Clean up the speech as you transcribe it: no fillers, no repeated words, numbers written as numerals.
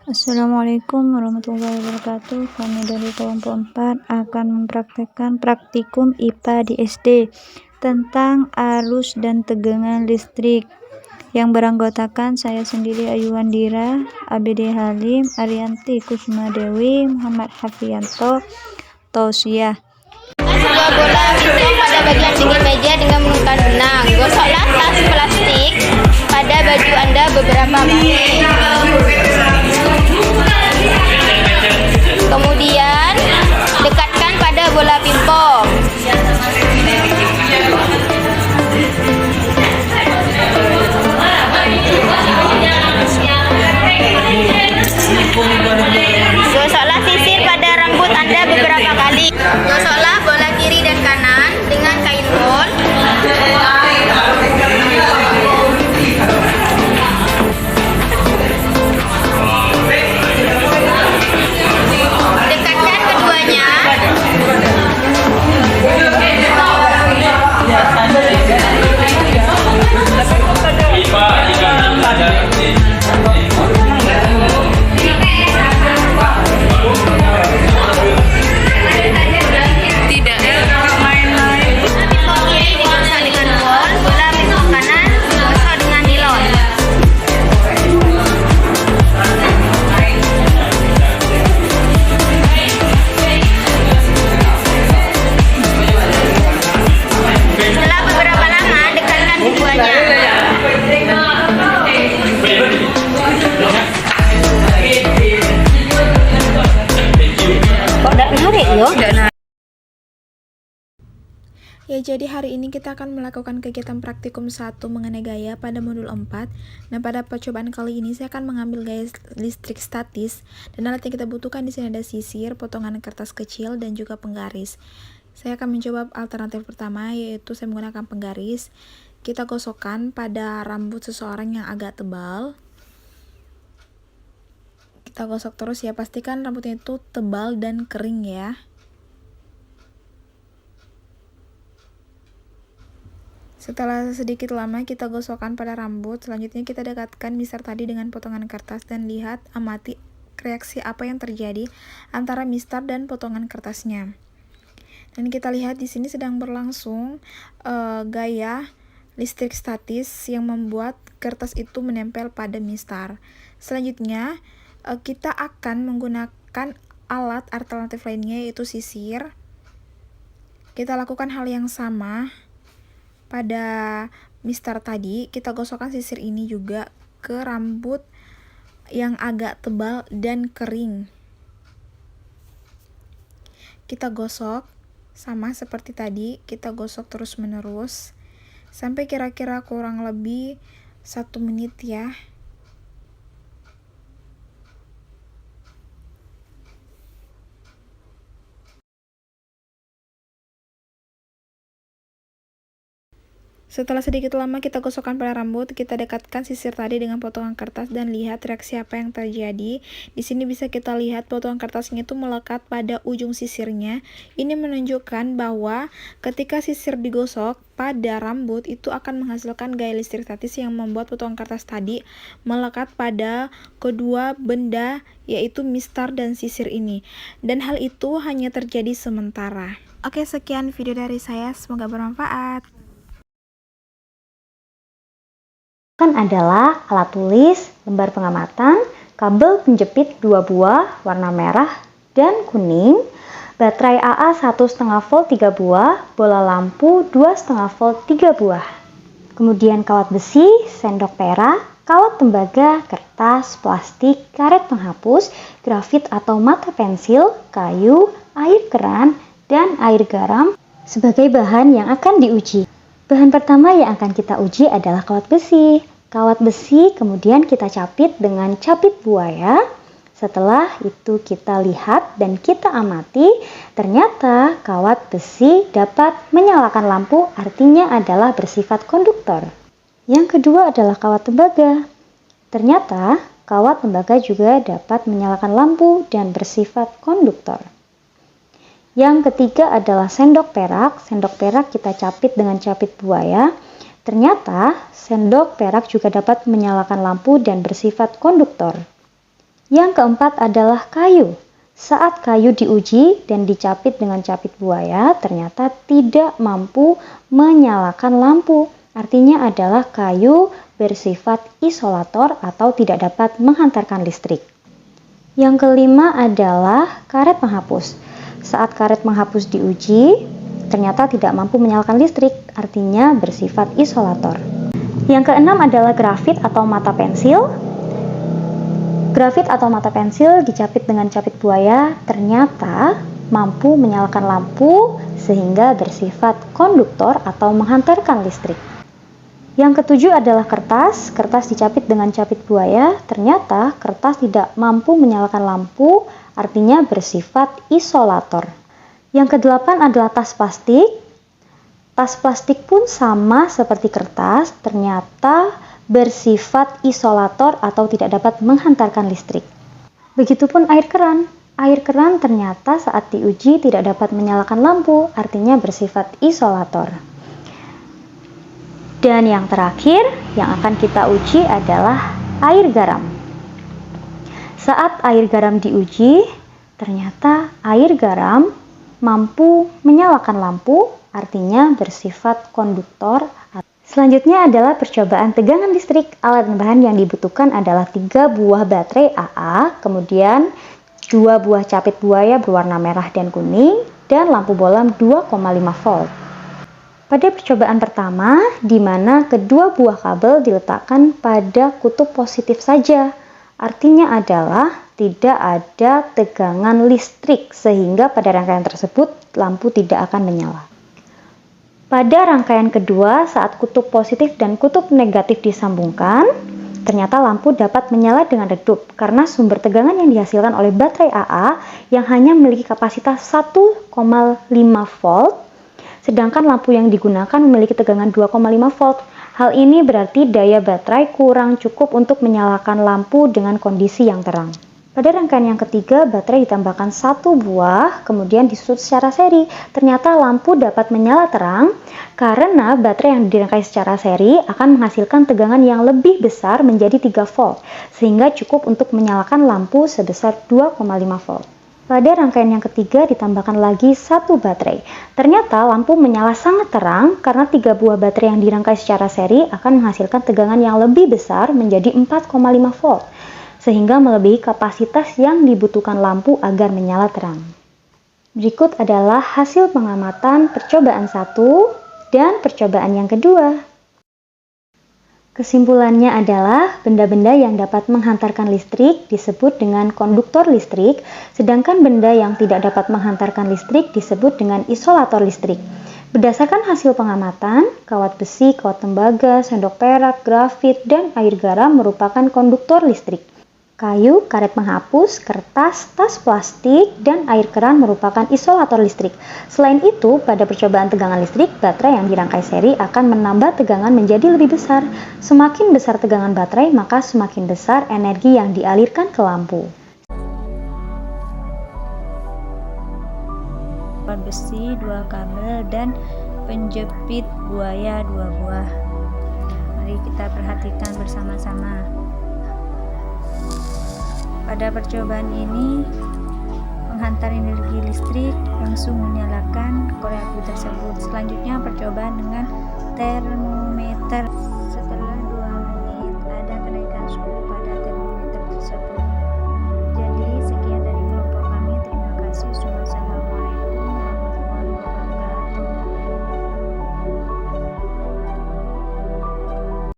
Assalamualaikum warahmatullahi wabarakatuh. Kami dari kelompok 4 akan mempraktekkan praktikum IPA di SD tentang arus dan tegangan listrik yang beranggotakan saya sendiri Ayuwandira, ABD Halim, Arianti Kusuma Dewi, Muhammad Hafianto, Tausiah. Sebuah bola pimpong pada bagian pinggir meja dengan menggunakan benang. Gosoklah tas plastik pada baju Anda beberapa kali. Kemudian dekatkan pada bola pimpong. Gosoklah sisir pada rambut Anda beberapa kali. Gosoklah bola kiri dan kanan dengan kain wol. Dekatkan keduanya. Ya, jadi hari ini kita akan melakukan kegiatan praktikum 1 mengenai gaya pada modul 4. Nah, pada percobaan kali ini saya akan mengambil gaya listrik statis, dan alat yang kita butuhkan di sini ada sisir, potongan kertas kecil, dan juga penggaris. Saya akan mencoba alternatif pertama, yaitu saya menggunakan penggaris. Kita gosokkan pada rambut seseorang yang agak tebal. Kita gosok terus ya, pastikan rambutnya itu tebal dan kering ya. Setelah sedikit lama kita gosokkan pada rambut, selanjutnya kita dekatkan mistar tadi dengan potongan kertas dan lihat, amati reaksi apa yang terjadi antara mistar dan potongan kertasnya. Dan kita lihat di sini sedang berlangsung gaya listrik statis yang membuat kertas itu menempel pada mistar. Selanjutnya kita akan menggunakan alat alternatif lainnya, yaitu sisir. Kita lakukan hal yang sama pada mistar tadi. Kita gosokkan sisir ini juga ke rambut yang agak tebal dan kering. Kita gosok sama seperti tadi, kita gosok terus menerus sampai kira-kira kurang lebih 1 menit ya. Setelah sedikit lama kita gosokkan pada rambut, kita dekatkan sisir tadi dengan potongan kertas dan lihat reaksi apa yang terjadi. Di sini bisa kita lihat potongan kertasnya itu melekat pada ujung sisirnya. Ini menunjukkan bahwa ketika sisir digosok pada rambut itu akan menghasilkan gaya listrik statis yang membuat potongan kertas tadi melekat pada kedua benda, yaitu mistar dan sisir ini. Dan hal itu hanya terjadi sementara. Oke, sekian video dari saya, semoga bermanfaat. Adalah alat tulis, lembar pengamatan, kabel penjepit 2 buah warna merah dan kuning, baterai AA 1,5 volt 3 buah, bola lampu 2,5 volt 3 buah. Kemudian kawat besi, sendok perak, kawat tembaga, kertas, plastik, karet penghapus, grafit atau mata pensil, kayu, air keran, dan air garam sebagai bahan yang akan diuji. Bahan pertama yang akan kita uji adalah kawat besi. Kawat besi kemudian kita capit dengan capit buaya. Setelah itu kita lihat dan kita amati, ternyata kawat besi dapat menyalakan lampu, artinya adalah bersifat konduktor. Yang kedua adalah kawat tembaga. Ternyata kawat tembaga juga dapat menyalakan lampu dan bersifat konduktor. Yang ketiga adalah sendok perak. Sendok perak kita capit dengan capit buaya. Ternyata sendok perak juga dapat menyalakan lampu dan bersifat konduktor. Yang keempat adalah kayu. Saat kayu diuji dan dicapit dengan capit buaya, ternyata tidak mampu menyalakan lampu. Artinya adalah kayu bersifat isolator atau tidak dapat menghantarkan listrik. Yang kelima adalah karet penghapus. Saat karet penghapus diuji, ternyata tidak mampu menyalakan listrik, artinya bersifat isolator. Yang keenam adalah grafit atau mata pensil. Grafit atau mata pensil dicapit dengan capit buaya ternyata mampu menyalakan lampu sehingga bersifat konduktor atau menghantarkan listrik. Yang ketujuh adalah kertas. Kertas dicapit dengan capit buaya ternyata kertas tidak mampu menyalakan lampu, artinya bersifat isolator. Yang kedelapan adalah tas plastik. Tas plastik pun sama seperti kertas, ternyata bersifat isolator atau tidak dapat menghantarkan listrik. Begitupun air keran. Air keran ternyata saat diuji tidak dapat menyalakan lampu, artinya bersifat isolator. Dan yang terakhir yang akan kita uji adalah air garam. Saat air garam diuji, ternyata air garam mampu menyalakan lampu, artinya bersifat konduktor. Selanjutnya adalah percobaan tegangan listrik. Alat dan bahan yang dibutuhkan adalah 3 buah baterai AA, kemudian 2 buah capit buaya berwarna merah dan kuning, dan lampu bolam 2,5 volt. Pada percobaan pertama, di mana kedua buah kabel diletakkan pada kutub positif saja, artinya adalah tidak ada tegangan listrik, sehingga pada rangkaian tersebut lampu tidak akan menyala. Pada rangkaian kedua, saat kutub positif dan kutub negatif disambungkan, ternyata lampu dapat menyala dengan redup karena sumber tegangan yang dihasilkan oleh baterai AA yang hanya memiliki kapasitas 1,5 volt, sedangkan lampu yang digunakan memiliki tegangan 2,5 volt. Hal ini berarti daya baterai kurang cukup untuk menyalakan lampu dengan kondisi yang terang. Pada rangkaian yang ketiga, baterai ditambahkan 1 buah, kemudian disusun secara seri. Ternyata lampu dapat menyala terang karena baterai yang dirangkai secara seri akan menghasilkan tegangan yang lebih besar menjadi 3 volt, sehingga cukup untuk menyalakan lampu sebesar 2,5 volt. Pada rangkaian yang ketiga ditambahkan lagi 1 baterai. Ternyata lampu menyala sangat terang karena 3 buah baterai yang dirangkai secara seri akan menghasilkan tegangan yang lebih besar menjadi 4,5 volt. Sehingga melebihi kapasitas yang dibutuhkan lampu agar menyala terang. Berikut adalah hasil pengamatan percobaan 1 dan percobaan yang kedua. Kesimpulannya adalah benda-benda yang dapat menghantarkan listrik disebut dengan konduktor listrik, sedangkan benda yang tidak dapat menghantarkan listrik disebut dengan isolator listrik. Berdasarkan hasil pengamatan, kawat besi, kawat tembaga, sendok perak, grafit, dan air garam merupakan konduktor listrik. Kayu, karet penghapus, kertas, tas plastik, dan air keran merupakan isolator listrik. Selain itu, pada percobaan tegangan listrik, baterai yang dirangkai seri akan menambah tegangan menjadi lebih besar. Semakin besar tegangan baterai, maka semakin besar energi yang dialirkan ke lampu. Besi 2 kabel dan penjepit buaya 2 buah. Mari kita perhatikan bersama-sama. Pada percobaan ini, penghantar energi listrik langsung menyalakan korek api tersebut. Selanjutnya percobaan dengan termometer.